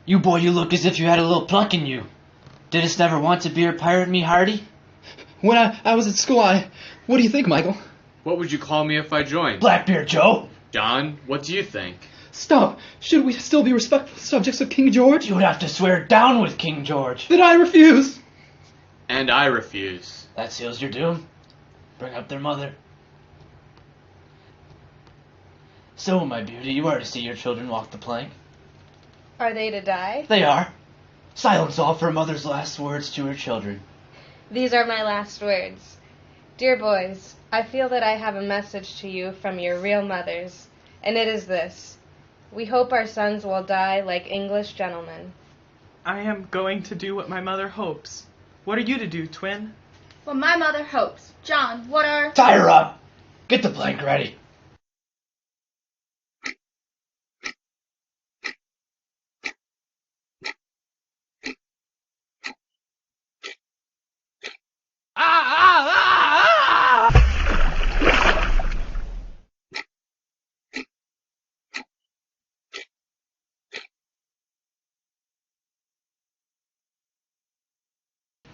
You boy, you look as if you had a little pluck in you. Didst never want to be a pirate, me hearty? When I was at school, what do you think, Michael? What would you call me if I joined? Blackbeard Joe. John, what do you think? Stop! Should we still be respectful subjects of King George? You would have to swear down with King George. Then I refuse! And I refuse. That seals your doom. Bring up their mother. So, my beauty, you are to see your children walk the plank. Are they to die? They are. Silence all for a mother's last words to her children. These are my last words. Dear boys, I feel that I have a message to you from your real mothers, and it is this. We hope our sons will die like English gentlemen. I am going to do what my mother hopes. What are you to do, twin? What my mother hopes. John, what are... Tie her up. Get the plank ready.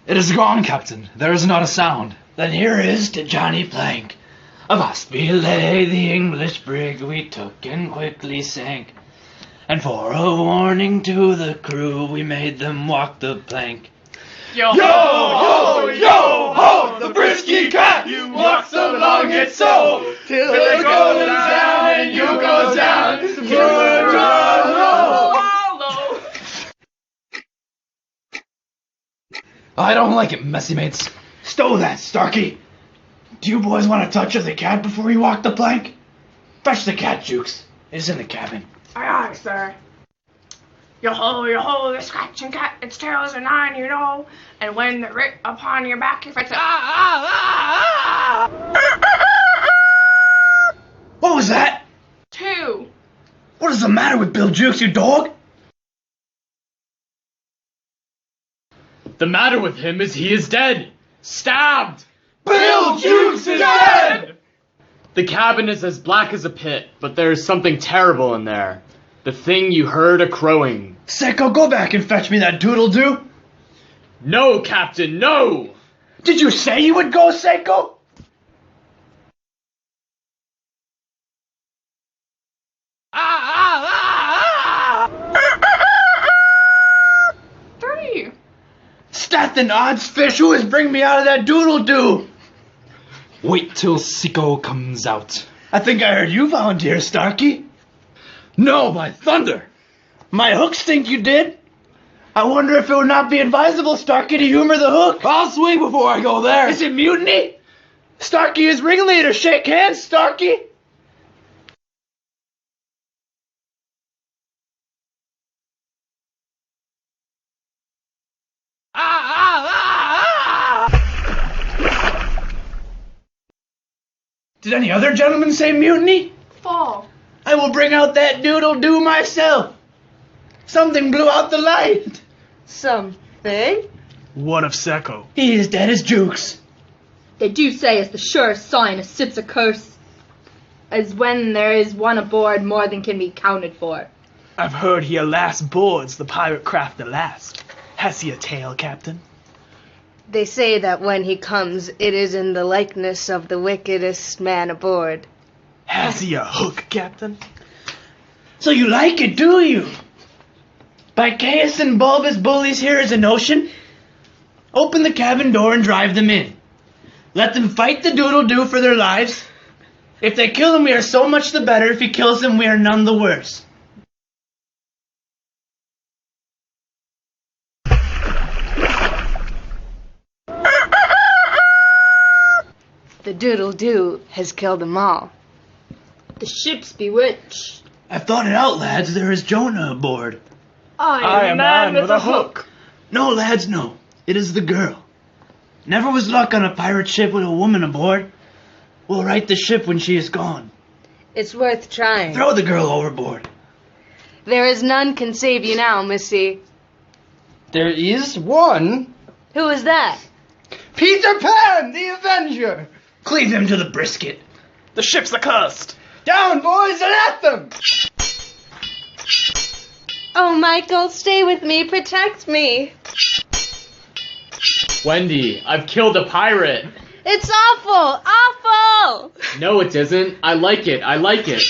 It is gone, Captain. There is not a sound. Then here is to Johnny Plank. Avast belay, the English brig we took and quickly sank. And for a warning to the crew, we made them walk the plank. Yo, yo, yo, ho, the frisky cat, you walks along it so, till it goes down and you go down, I don't like it, messy mates. Stow that, Starkey. Do you boys want a touch of the cat before you walk the plank? Fetch the cat, Jukes. It's in the cabin. Aye, aye, sir. Yo-ho, the scratching cat, its tail is a 9, you know, and when the writ upon your back, if it's a... What was that? 2. What is the matter with Bill Jukes, you dog? The matter with him is he is dead. Stabbed. Bill Jukes is dead! The cabin is as black as a pit, but there is something terrible in there. The thing you heard a-crowing. Seiko, go back and fetch me that doodle-doo. No, Captain, no! Did you say you would go, Seiko? Stat the odds, fish, who is bringing me out of that doodle-doo? Wait till Seiko comes out. I think I heard you volunteer, Starkey. No, by thunder! My hooks think you did. I wonder if it would not be advisable, Starkey, to humor the hook. I'll swing before I go there. Is it mutiny? Starkey is ringleader. Shake hands, Starkey. Did any other gentleman say mutiny? Fall. I will bring out that doodle-doo myself. Something blew out the light. Something? What of Seiko? He is dead as Jukes. They do say it's the surest sign a ship's a curse, as when there is one aboard more than can be counted for. I've heard he alas boards the pirate craft the last. Has he a tail, Captain? They say that when he comes, it is in the likeness of the wickedest man aboard. Has he a hook, Captain? So you like it, do you? By Caius and Bulbous bullies, here is a notion. Open the cabin door and drive them in. Let them fight the doodle-doo for their lives. If they kill him, we are so much the better. If he kills them, we are none the worse. The doodle-doo has killed them all. The ship's bewitched. I've thought it out, lads. There is Jonah aboard. I am a man with a hook. No, lads, no. It is the girl. Never was luck on a pirate ship with a woman aboard. We'll right the ship when she is gone. It's worth trying. Throw the girl overboard. There is none can save you now, missy. There is one. Who is that? Peter Pan, the Avenger. Cleave him to the brisket. The ship's accursed. Down, boys, and at them. Oh, Michael, stay with me. Protect me. Wendy, I've killed a pirate. It's awful! Awful! No, it isn't. I like it. I like it.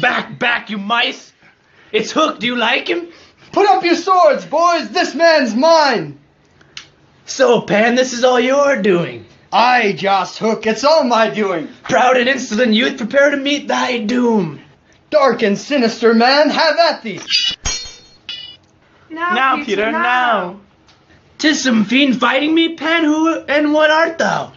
Back, you mice! It's Hook. Do you like him? Put up your swords, boys. This man's mine. So, Pan, this is all you're doing. Aye, Joss Hook, it's all my doing. Proud and insolent youth, prepare to meet thy doom. Dark and sinister man, have at thee. Now, Peter, now. 'Tis some fiend fighting me, Pan. Who and what art thou?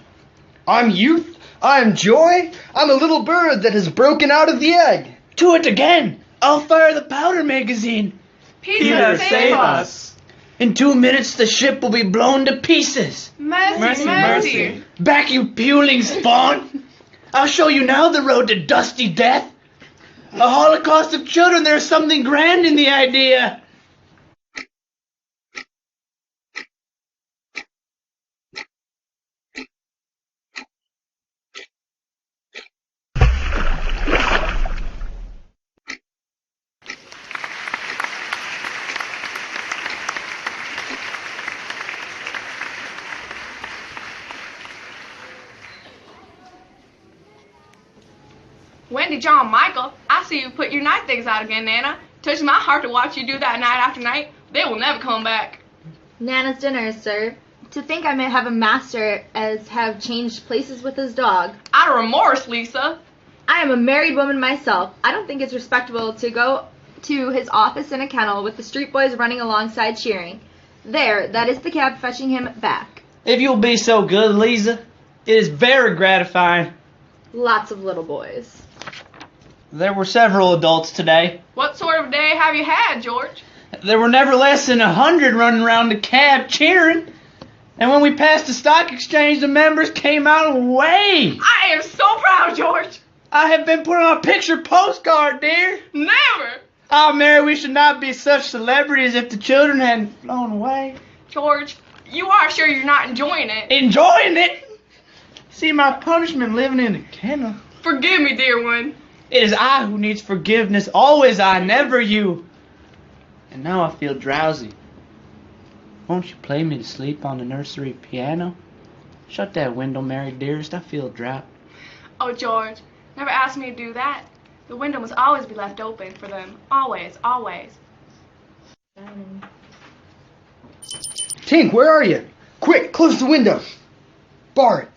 I'm youth, I'm joy, I'm a little bird that has broken out of the egg. To it again. I'll fire the powder magazine. Peter, save us. In 2 minutes, the ship will be blown to pieces. Mercy. Back, you puling spawn. I'll show you now the road to dusty death. A holocaust of children, there's something grand in the idea. Wendy, John, Michael, I see you put your night things out again, Nana. Touches my heart to watch you do that night after night. They will never come back. Nana's dinner is served. To think I may have a master as have changed places with his dog. Out of remorse, Lisa. I am a married woman myself. I don't think it's respectable to go to his office in a kennel with the street boys running alongside cheering. There, that is the cab fetching him back. If you'll be so good, Lisa, it is very gratifying. Lots of little boys. There were several adults today. What sort of day have you had, George? There were never less than 100 running around the cab cheering. And when we passed the stock exchange, the members came out and waved. I am so proud, George. I have been put on a picture postcard, dear. Never. Oh, Mary, we should not be such celebrities if the children hadn't flown away. George, you are sure you're not enjoying it? Enjoying it? See my punishment living in a kennel. Forgive me, dear one. It is I who needs forgiveness. Always I, never you. And now I feel drowsy. Won't you play me to sleep on the nursery piano? Shut that window, Mary dearest. I feel draught. Oh, George, never ask me to do that. The window must always be left open for them. Always, always. Tink, where are you? Quick, close the window. Bar it.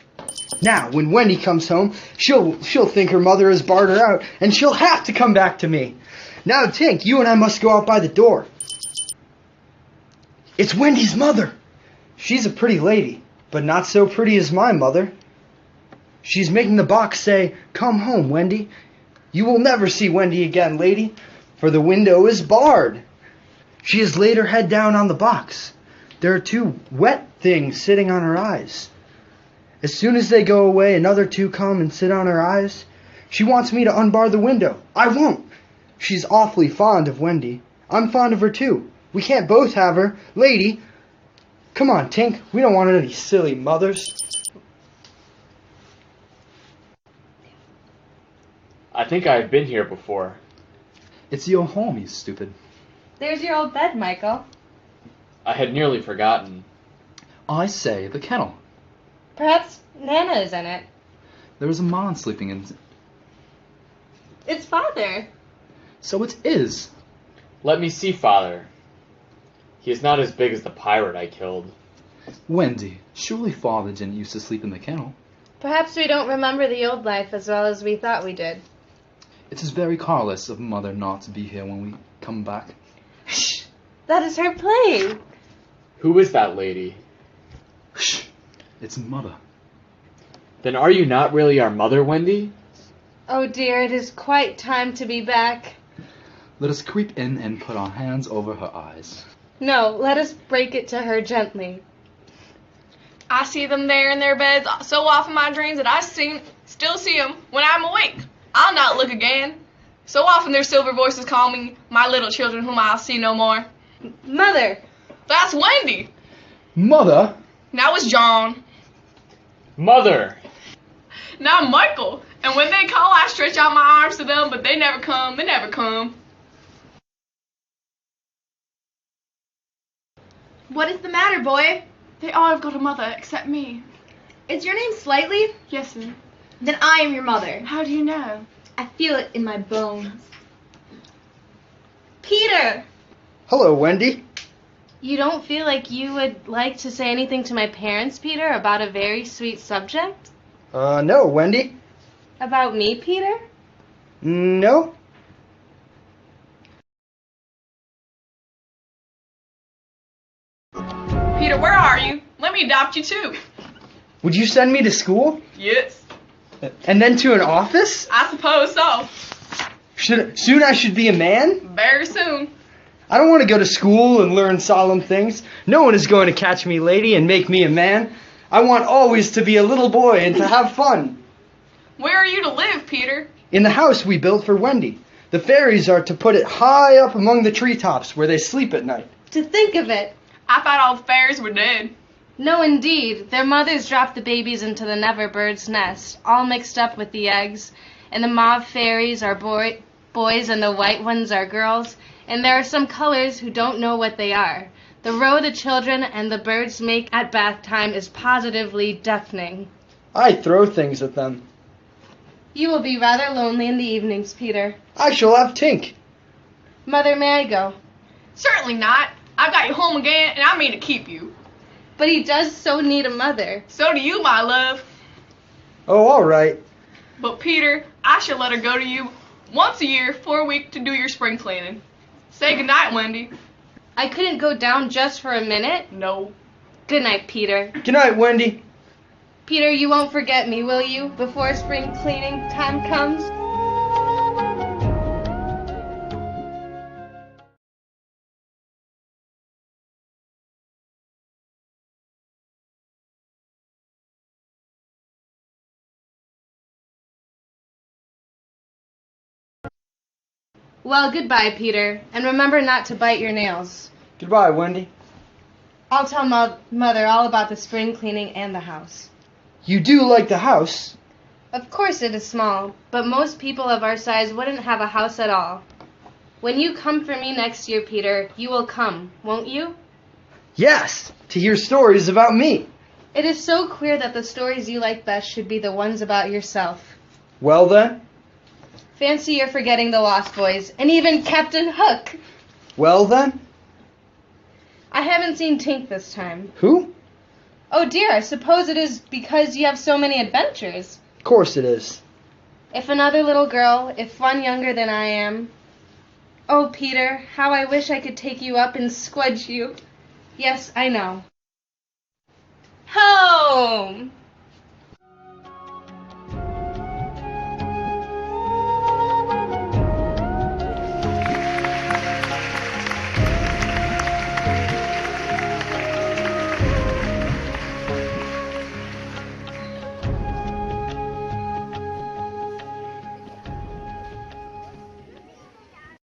Now, when Wendy comes home, she'll think her mother has barred her out, and she'll have to come back to me. Now, Tink, you and I must go out by the door. It's Wendy's mother. She's a pretty lady, but not so pretty as my mother. She's making the box say, "Come home, Wendy. You will never see Wendy again, lady, for the window is barred." She has laid her head down on the box. There are 2 wet things sitting on her eyes. As soon as they go away, another 2 come and sit on her eyes. She wants me to unbar the window. I won't. She's awfully fond of Wendy. I'm fond of her too. We can't both have her. Lady, come on, Tink. We don't want any silly mothers. I think I've been here before. It's your home, you stupid. There's your old bed, Michael. I had nearly forgotten. I say, the kennel. Perhaps Nana is in it. There was a man sleeping in... It's Father. So it is. Let me see, Father. He is not as big as the pirate I killed. Wendy, surely Father didn't used to sleep in the kennel. Perhaps we don't remember the old life as well as we thought we did. It is very careless of Mother not to be here when we come back. Shh! That is her playing. Who is that lady? Shh! It's Mother. Then are you not really our mother, Wendy? Oh dear, it is quite time to be back. Let us creep in and put our hands over her eyes. No, let us break it to her gently. I see them there in their beds so often in my dreams that I still see them when I'm awake. I'll not look again. So often their silver voices call me my little children whom I'll see no more. Mother! That's Wendy! Mother? Now it's John. Mother! Now Michael. And when they call, I stretch out my arms to them, but they never come. They never come. What is the matter, boy? They all have got a mother except me. Is your name Slightly? Yes, sir. Then I am your mother. How do you know? I feel it in my bones. Peter! Hello, Wendy. You don't feel like you would like to say anything to my parents, Peter, about a very sweet subject? No, Wendy. About me, Peter? No. Peter, where are you? Let me adopt you too. Would you send me to school? Yes. And then to an office? I suppose so. Soon I should be a man? Very soon. I don't want to go to school and learn solemn things. No one is going to catch me, lady, and make me a man. I want always to be a little boy and to have fun. Where are you to live, Peter? In the house we built for Wendy. The fairies are to put it high up among the treetops where they sleep at night. To think of it. I thought all the fairies were dead. No, indeed. Their mothers drop the babies into the never-bird's nest, all mixed up with the eggs, and the mauve fairies are boys and the white ones are girls, and there are some colors who don't know what they are. The row the children and the birds make at bath time is positively deafening. I throw things at them. You will be rather lonely in the evenings, Peter. I shall have Tink. Mother, may I go? Certainly not. I've got you home again, and I mean to keep you. But he does so need a mother. So do you, my love. Oh, all right. But Peter, I shall let her go to you once a year for a week to do your spring cleaning. Say goodnight, Wendy. I couldn't go down just for a minute. No. Good night, Peter. Good night, Wendy. Peter, you won't forget me, will you, before spring cleaning time comes? Well, goodbye, Peter, and remember not to bite your nails. Goodbye, Wendy. I'll tell Mother all about the spring cleaning and the house. You do like the house? Of course it is small, but most people of our size wouldn't have a house at all. When you come for me next year, Peter, you will come, won't you? Yes, to hear stories about me. It is so queer that the stories you like best should be the ones about yourself. Well then? Fancy you're forgetting the Lost Boys, and even Captain Hook. Well then? I haven't seen Tink this time. Who? Oh dear, I suppose it is because you have so many adventures. Of course it is. If another little girl, if one younger than I am. Oh, Peter, how I wish I could take you up and squudge you. Yes, I know. Home!